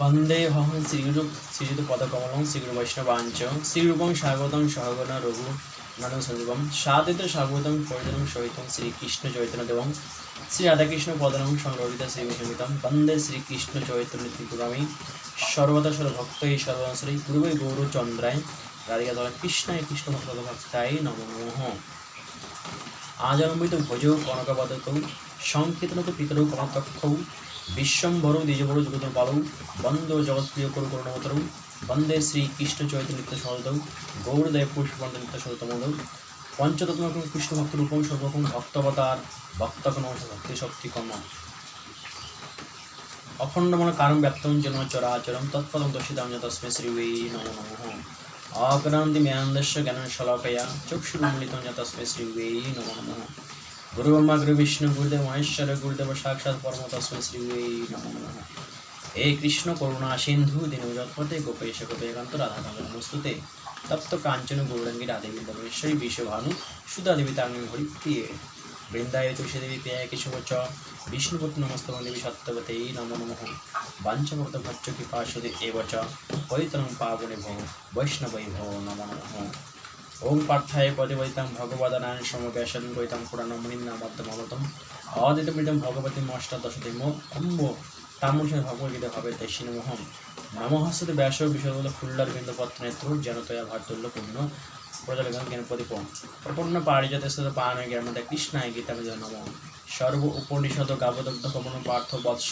वन्देऽहं श्रीयुतपदकमलं श्रीगुरुवैष्णवाञ्च श्रीरूपं साग्वतं सहगण रघुनन्दनसंयुतं साद्वैतं सावधूतं परिजनं सहितं श्रीकृष्णचैतन्यदेवं श्रीराधाकृष्णपदानं संललित श्रीविषमितं वन्दे श्रीकृष्णचैतन्यत्रिपुरामि सर्वदा सर्वभक्तैः सर्वश्री गुरुवे गौरचन्द्राय राधिकाधर कृष्णाय कृष्णभक्ताय नमो नमः। आजन्मित भोजौ कनकवदतौ संकीर्तनत पितरौ कमलतक्षौ विश्वम्भरो द्विजभरो जगदपालौ वन्दे जगत्प्रिय करुणोत्तरौ वन्दे श्रीकृष्णचैतन्यनित्यसहोदौ गौरदेव पुष्पवन्तनित्यसहोतमोदौ पंचतत्त्वात्मकं कृष्णभक्तरूपं सर्वकं भक्तवतार भक्तगण भक्तिशक्तिकर्म अखण्डमन कारण व्याप्तं जन चराचरं तत्पदं दर्शितां तस्मै श्रीवे नमो नमः। आक्रान्तिमेन्दस्य ज्ञानशलाकया चक्षुरुन्मिलितं तस्मै श्रीवे नमो नमः। गुरुब्रह्मा गुरुविष्णु गुरुदेव महेश्वर गुरुदेव साक्षात् परम तस्मै श्रीवे नमो नमः। हे कृष्ण करुणा सिन्धु दीनजगत्पते गोपेश गोपीकान्त राधाकान्त नमोस्तुते तप्त कांचन गौरांगी राधे वृंदावनेश्वरी विश्वभानु सुधा देवी तारिणी हरिप्रिये वृंदाय तुलसीदेवी प्रियाय केशवच विष्णुपति नमस्तव देवी सत्यवते नमो नमः। वाञ्छाकल्पतरुभ्यश्च कृपासिन्धुभ्यो एव च पतितं पावनेभ्यो वैष्णवेभ्यो नमो नमः। ओम पार्थाय पतिवदितं भगवदनारायण समव्यासं गौतं पुराणं मुनिनामद्यमवतम् आदित्यमृतं भगवतीं अष्टादशतमो अम्बो तामुषे भगवद्गीता भावे तस्यै नमः। नमस्ते व्यास विशद फुल्लरबिन्दपत्रनेत्र जनतया भातुल्य पूर्ण प्रजलगन ज्ञानप्रदीप प्रपन्न पारिजात पान ज्ञानमय कृष्णाय गीतामृत नमः। सर्व उपनिषद गावदग्ध कमन पार्थ वत्स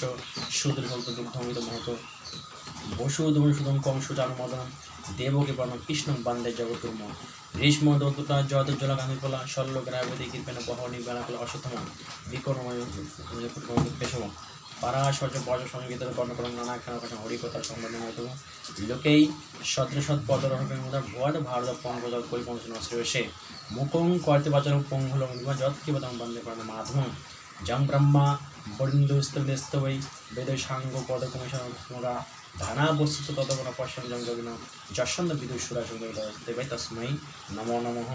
शूद्रभक्तदुग्धमित महत वसुधूषुधं कंसचारुमदनं देवकी वर्ण कृष्ण वन्दे जगद्गुरुम् भीष्म दत्तता जत जलगान्धिफला शल्यग्रावती कृपेण बहनी बेलाफल अश्वत्थामा विकर्णमयपेशव पराशर्य बज संगीत कर्णकरं नानाख्यान हरिकथा संबंध लोकेई सत्रसत् पदरहमुदा भुआद भारत पंकज परिपंचन श्रेयसे मुखं करते वचनं पंगुलं यत्किवतं वन्दे प्रणम माधवं जं ब्रह्मा वरिन्दुस्तवै वेदसाङ्ग पदकमिशनरा धाना वस्तु तदगुण पश्यन् जं गविन जशन्द विदुषुरासुदेवै तस्मै नमो नमः।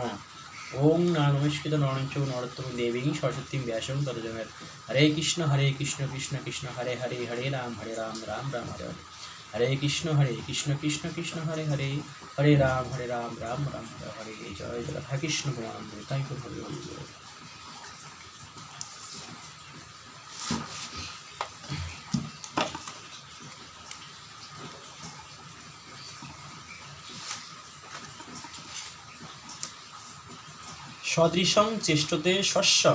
ओम नमस्कृत नरञ्च नरोत्तमं देवीं सरस्वतीं व्यासं ततो जयेत्। हरे कृष्ण कृष्ण कृष्ण हरे हरे हरे राम राम राम हरे हरे हरे कृष्ण कृष्ण कृष्ण हरे हरे हरे राम राम राम हरे हरे। जय जय राधा कृष्ण भगवान थैंक यू। सदृशं चेष्टते शस्य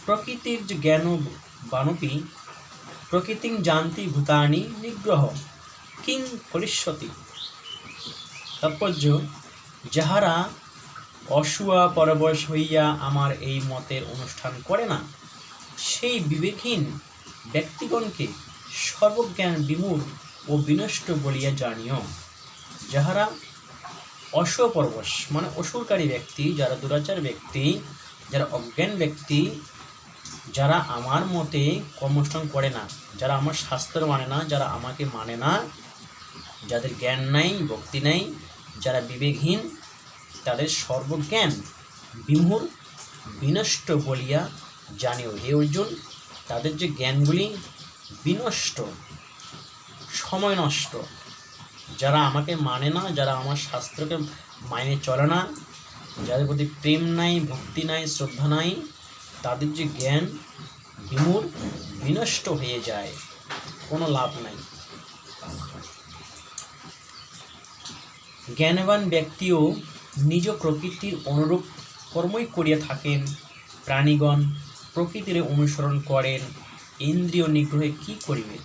प्रकृतिर ज्ञान बानपि प्रकृतिं जानति भूतानि निग्रह किं करिष्यति। तात्पर्य যাহারা অসুয়া পরবশ হইয়া আমার এই মতের অনুষ্ঠান করে না সেই বিবেকহীন ব্যক্তিগণকে সর্বজ্ঞান বিমূঢ় ও বিনষ্ট বলিয়া জানিও। যাহারা অসুয়া পরবশ মানে অসুরকারী ব্যক্তি, যারা দুরাচার ব্যক্তি, যারা অজ্ঞান ব্যক্তি, যারা আমার মতে কর্মানুষ্ঠান করে না, যারা আমার শাস্ত্র মানে না, যারা আমাকে মানে না, যাদের জ্ঞান নাই ভক্তি নাই, যারা বিবেকহীন, তাদের সর্বজ্ঞান বিমূঢ় বিনষ্ট বলিয়া জানিও। হে অর্জুন, তাদের যে জ্ঞানগুলি বিনষ্ট, সময় নষ্ট, যারা আমাকে মানে না, যারা আমার শাস্ত্রকে মাইনে চলে না, যাদের প্রতি প্রেম নাই, ভক্তি নাই, শ্রদ্ধা নাই, তাদের যে জ্ঞান বিমূঢ় বিনষ্ট হয়ে যায়, কোনো লাভ নাই। জ্ঞানবান ব্যক্তিও নিজ প্রকৃতির অনুরূপ কর্মই করিয়া থাকেন। প্রাণীগণ প্রকৃতির অনুসরণ করেন, ইন্দ্রিয় নিগ্রহে কি করিবে।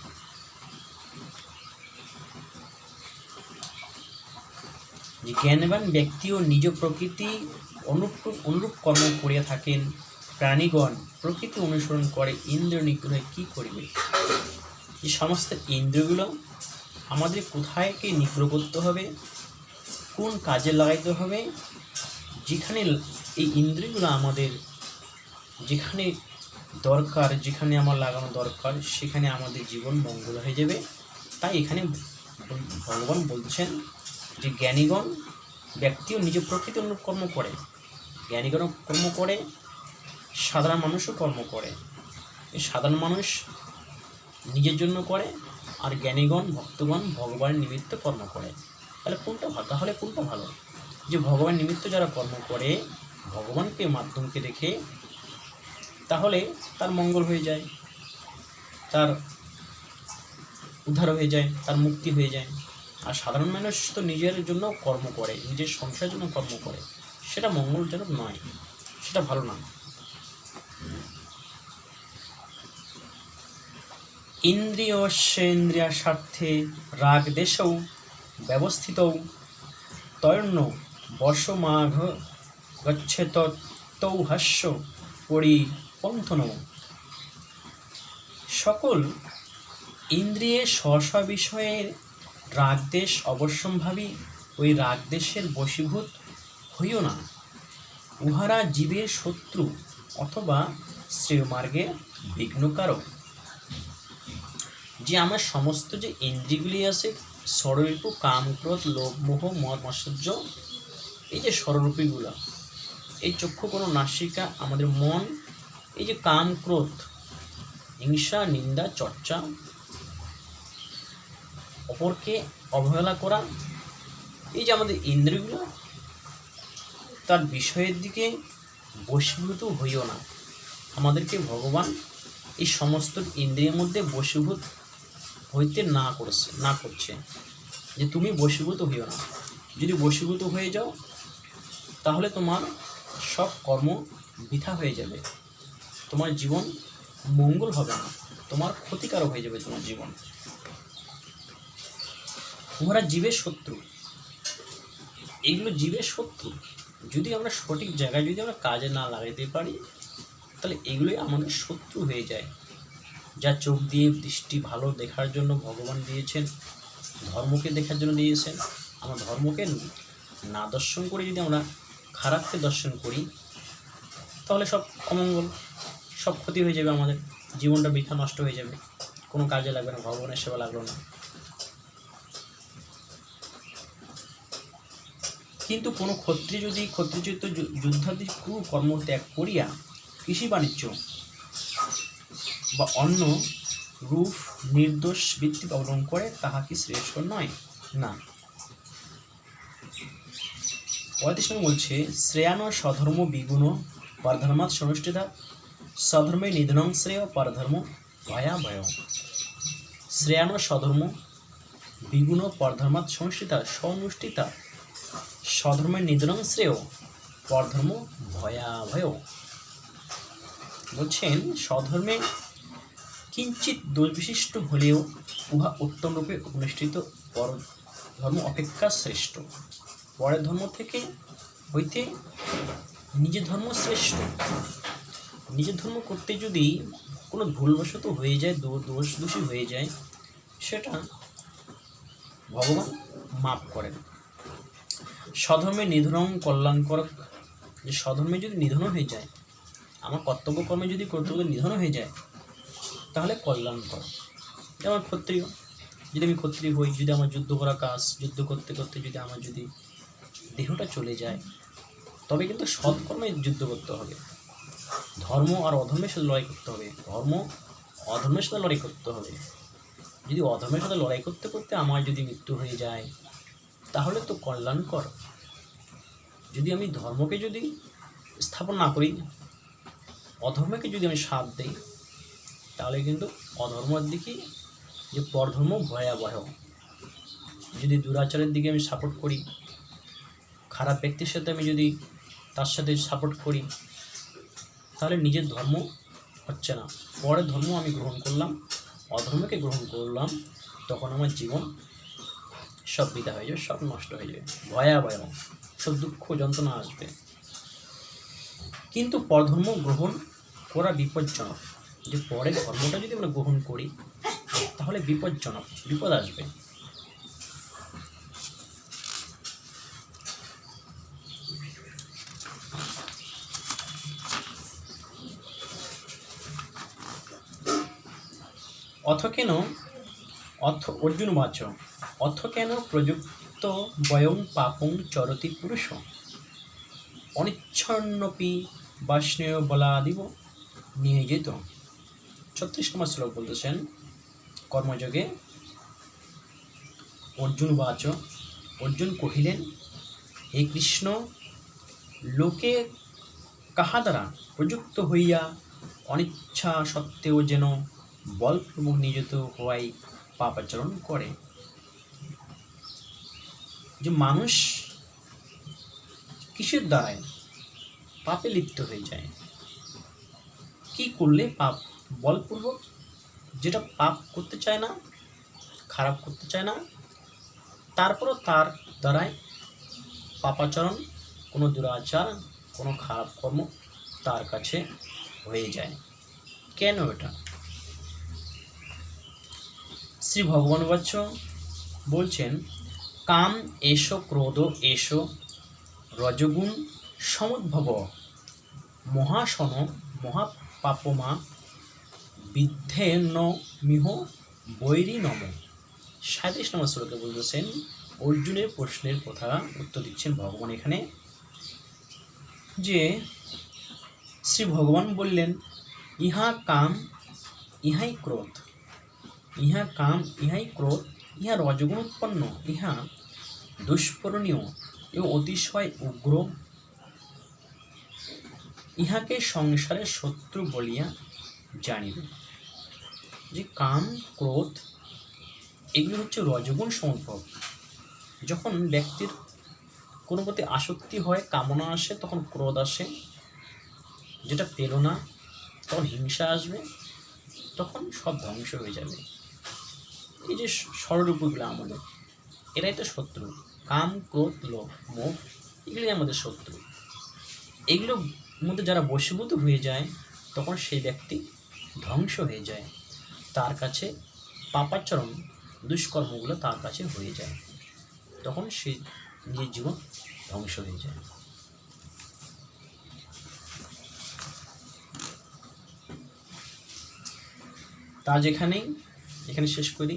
জ্ঞানবান ব্যক্তিও নিজ প্রকৃতি অনুরূপ কর্ম করিয়া থাকেন। প্রাণীগণ প্রকৃতি অনুসরণ করে, ইন্দ্রিয় নিগ্রহে কি করিবে। এই সমস্ত ইন্দ্রিয়গুলো আমাদের কোথায় কে নিগ্রহ করতে হবে, কোন কাজে লাগাইতে হবে, যেখানে এই ইন্দ্রিয়গুলো আমাদের যেখানে দরকার, যেখানে আমার লাগানো দরকার, সেখানে আমাদের জীবন মঙ্গল হয়ে যাবে। তাই এখানে ভগবান বলছেন যে জ্ঞানীগণ ব্যক্তিও নিজ প্রকৃতি অনুরূপ কর্ম করে, জ্ঞানীগণ কর্ম করে, সাধারণ মানুষও কর্ম করে। এই সাধারণ মানুষ নিজের জন্য করে, আর জ্ঞানীগণ ভক্তগণ ভগবানের নিমিত্ত কর্ম করে। তাহলে কোনটা ভালো? যে ভগবান নিমিত্ত যারা কর্ম করে, ভগবানকে মাধ্যমকে রেখে, তাহলে তার মঙ্গল হয়ে যায়, তার উদ্ধার হয়ে যায়, তার মুক্তি হয়ে যায়। আর সাধারণ মানুষ তো নিজের জন্য কর্ম করে, নিজের সংসারের জন্য কর্ম করে, সেটা মঙ্গলজনক নয়, সেটা ভালো না। ইন্দ্রিয়স্যেন্দ্রিয়া স্বার্থে রাগ দেশৌ ব্যবস্থিত তৈর্ণ বশমাঘ গচ্ছেত তৌ হাস্য পরিপন্থন। সকল ইন্দ্রিয়ে স্ব বিষয়ের রাগদেশ অবশ্যম্ভাবী, ওই রাগদেশের বশীভূত হইও না। উহারা জীবের শত্রু অথবা শ্রেয়মার্গে বিঘ্নকারক। যে আমার সমস্ত যে ইন্দ্রিয়গুলি আছে, ষড়রিপু, কাম, ক্রোধ, লোভ, মোহ, মদ, মাৎসর্য, এই যে ষড়রূপীগুলো, এই চক্ষু, কোনো নাসিকা, আমাদের মন, এই যে কাম, ক্রোধ, হিংসা, নিন্দা, চর্চা, অপরকে অবহেলা করা, এই যে আমাদের ইন্দ্রিয়গুলো, তার বিষয়ের দিকে বশীভূত হইও না। আমাদেরকে ভগবান এই সমস্ত ইন্দ্রিয়ের মধ্যে বশীভূত হইতে না করছে, যে তুমি বশীভূত হইও না। যদি বশীভূত হয়ে যাও, তাহলে তোমার সব কর্ম বৃথা হয়ে যাবে, তোমার জীবন মঙ্গল হবে না, তোমার ক্ষতিকারক হয়ে যাবে তোমার জীবন। উহারা জীবের শত্রু, এগুলো জীবের শত্রু। যদি আমরা সঠিক জায়গায় যদি আমরা কাজে না লাগাইতে পারি, তাহলে এগুলোই আমাদের শত্রু হয়ে যায়। যা চোখ দিয়ে দৃষ্টি ভালো দেখার জন্য ভগবান দিয়েছেন, ধর্মকে দেখার জন্য দিয়েছেন, আমরা ধর্মকে না দর্শন করে যদি আমরা খারাপকে দর্শন করি, তাহলে সব অমঙ্গল, সব ক্ষতি হয়ে যাবে, আমাদের জীবনটা বৃথা নষ্ট হয়ে যাবে, কোনো কাজে লাগবে না, ভগবানের সেবা লাগলো না। কিন্তু কোনো ক্ষত্রিয়চিত্ত যুদ্ধাদি কর্ম ত্যাগ করিয়া কৃষি বাণিজ্য বা অন্য রূপ নির্দোষ বৃত্তি অবলম্বন করে, তাহা কি শ্রেষ্ঠ নয়? না। 35 বলছে, শ্রেয়ান স্বধর্ম বিগুণ পরধর্মাৎ সনুষ্ঠিতা স্বধর্মে নিধনং শ্রেয় পরধর্ম ভয়াভয়। শ্রেয়ান স্বধর্ম বিগুণ পরধর্মাৎ সনুষ্ঠিতা স্বধর্মের নিধনং শ্রেয় পরধর্ম ভয়াভয়। বলছেন, স্বধর্মে কিঞ্চিত দোষ বিশিষ্ট হলেও উহা উত্তম রূপে অনুষ্ঠিত পরধর্ম অপেক্ষা শ্রেষ্ঠ। পরের ধর্ম থেকে হইতে নিজের ধর্ম শ্রেষ্ঠ। নিজের ধর্ম করতে যদি কোনো ভুলবশত হয়ে যায়, দোষী হয়ে যায়, সেটা ভগবান মাফ করেন। স্বধর্মে নিধনং কল্যাণকর। যে স্বধর্মে যদি নিধন হয়ে যায়, আমার কর্তব্য যদি নিধন হয়ে যায়, তাহলে কল্যাণকর। যেমন ক্ষত্রিয়, যদি আমি ক্ষত্রিয় হই, যদি আমার যুদ্ধ করা কাজ, যুদ্ধ করতে করতে যদি আমার যদি দেহটা চলে যায়, তবে কিন্তু সৎকর্মে যুদ্ধ করতে হবে, ধর্ম আর অধর্মের সাথে লড়াই করতে হবে, ধর্ম অধর্মের সাথে লড়াই করতে হবে। যদি অধর্মের সাথে লড়াই করতে করতে আমার যদি মৃত্যু হয়ে যায়, তাহলে তো কল্যাণকর। যদি আমি ধর্মকে যদি স্থাপন না করি, অধর্মকে যদি আমি সাথ দিই, তাহলে কিন্তু অধর্মের দিকে যে পরধর্ম ভয়াবহ। যদি দুরাচারের দিকে আমি সাপোর্ট করি, খারাপ ব্যক্তির সাথে আমি যদি তার সাথে সাপোর্ট করি, তাহলে নিজের ধর্ম হচ্ছে না, পরের ধর্ম আমি গ্রহণ করলাম, অধর্মকে গ্রহণ করলাম, তখন আমার জীবন সব বৃথা হয়ে যাবে, সব নষ্ট হয়ে যাবে, ভয়াবহ সব দুঃখ যন্ত্রণা আসবে। কিন্তু পরধর্ম গ্রহণ করা বিপজ্জনক। যে পরের ধর্মটা যদি আমরা গ্রহণ করি, তাহলে বিপজ্জনক, বিপদ আসবে। অর্জুন বাচ অথ কেন প্রযুক্ত বয়ং পাপং চরতি পুরুষ অনিচ্ছন্নপি বাষ্ণেয় বলাদিব নিয়োজিত। 36 নম্বর শ্লোক বলতেছেন, কর্মযোগে অর্জুন বাচ, অর্জুন কহিলেন, হে কৃষ্ণ, লোকে কাহা দ্বারা প্রযুক্ত হইয়া অনিচ্ছা সত্ত্বেও যেন বলপূর্বক নিযুক্ত হওয়াই পাপাচরণ করে। যে মানুষ কিসের দ্বারায় পাপে লিপ্ত হয়ে যায়, কি করলে পাপ, বলপূর্বক যেটা পাপ করতে চায় না, খারাপ করতে চায় না, তারপরও তার দ্বারাই পাপাচরণ, কোনো দুরাচার, কোনো খারাপ কর্ম তার কাছে হয়ে যায়। কেন এটা? শ্রী ভগবান বাচ্চ বলছেন, কাম এষ ক্রোধ এষ রজগুণ সমুদ্ভব মহাসন মহাপাপমা বিদ্ধেন মিহ বৈরী নম। 37 নম্বর শ্লোকে বলতেছেন, অর্জুনের প্রশ্নের কথা উত্তর দিচ্ছেন ভগবান এখানে, যে শ্রী ভগবান বললেন, ইহা কাম ইহাই ক্রোধ, ইহা কাম ইহাই ক্রোধ, ইহা রজগুণ উৎপন্ন, ইহা দুষ্পূরণীয় এবং অতিশয় উগ্র, ইহাকে সংসারের শত্রু বলিয়া জানিবে। যে কাম, ক্রোধ, এগুলো হচ্ছে রজগুণ সমুদ্ভব। যখন ব্যক্তির কোনো প্রতি আসক্তি হয়, কামনা আসে, তখন ক্রোধ আসে, যেটা পেল না তখন হিংসা আসবে, তখন সব ধ্বংস হয়ে যাবে। এই যে ষড়রূপগুলো আমাদের, এরাই তো শত্রু। কাম, ক্রোধ, লোভ, মোহ, এগুলোই আমাদের শত্রু। এগুলোর মধ্যে যারা বশীভূত হয়ে যায়, তখন সেই ব্যক্তি ধ্বংস হয়ে যায়, তার কাছে পাপাচরণ, দুষ্কর্মগুলো তার কাছে হয়ে যায়, তখন সে নিজের জীবন ধ্বংস হয়ে যায়। তা এখানে শেষ করি।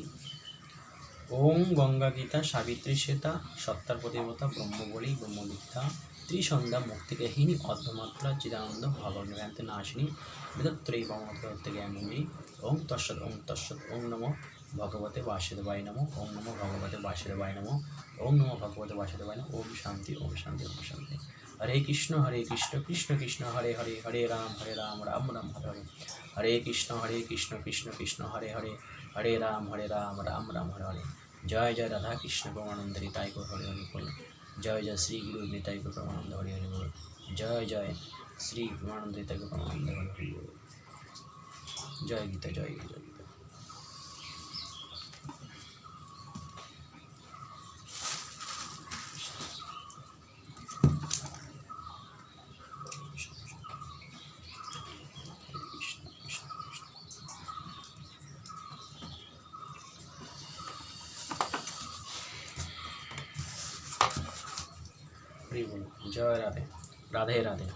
ওম গঙ্গা গীতা সাবিত্রী শ্বেতা সত্তার প্রতিমতা ব্রহ্মবলী ব্রহ্মবিদ্যা ত্রিসন্ধ্যা মুক্তিকাহিনী অর্ধমাত্রা চিদানন্দ ভগবান নাশিনী বিদত্রয়ী ব্রহ্মত্র জ্ঞানী। ওম তৎসৎ ওম তৎসৎ। ওম নমো ভগবতে বাসুদেবায় নমঃ। ওম নমো ভগবতে বাসুদেবায় নমঃ। ওম নমো ভগবতে বাসুদেবায় নমঃ। ওম শান্তি ওম শান্তি ওম শান্তি। হরে কৃষ্ণ কৃষ্ণ কৃষ্ণ হরে হরে, হরে রাম রাম রাম হরে হরে, হরে কৃষ্ণ কৃষ্ণ কৃষ্ণ হরে হরে, হরে রাম রাম রাম হরে হরে। জয় জয় রাধা কৃষ্ণ পরমানন্দ নিতাই গৌর হরি হরি বল। জয় জয় শ্রী গুরু নিতাই গৌর পরমানন্দ হরি হরি বল। জয় জয় শ্রী পরমানন্দ নিতাই গৌর পরমানন্দ হরি হরি বল। জয় গীতা, জয় গীতা, জয় গীতা। জয় রাধে, রাধে রাধে।